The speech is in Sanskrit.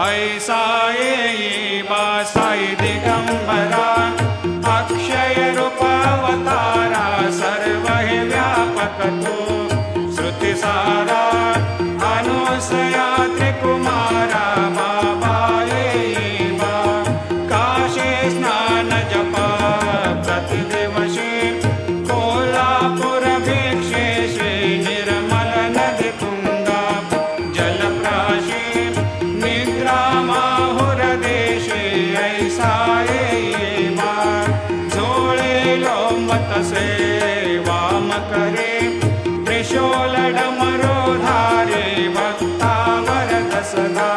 ऐसा ये साई दिगंबरा अक्षय रूपावतारा सर्व व्यापक तो श्रुति सारा अनुसया त्रिकुमारा बाबा ये काशे स्नान जपा प्रतिदिवसे कोल्हापुर भिक्षे श्री निर्मल नदी तुंगा जलप्राशे निद्रा माहुरदेशे ऐसा ये झोळे लोमतसे वाम करे त्रिशूल डमरो धारे भक्ता वरद सदा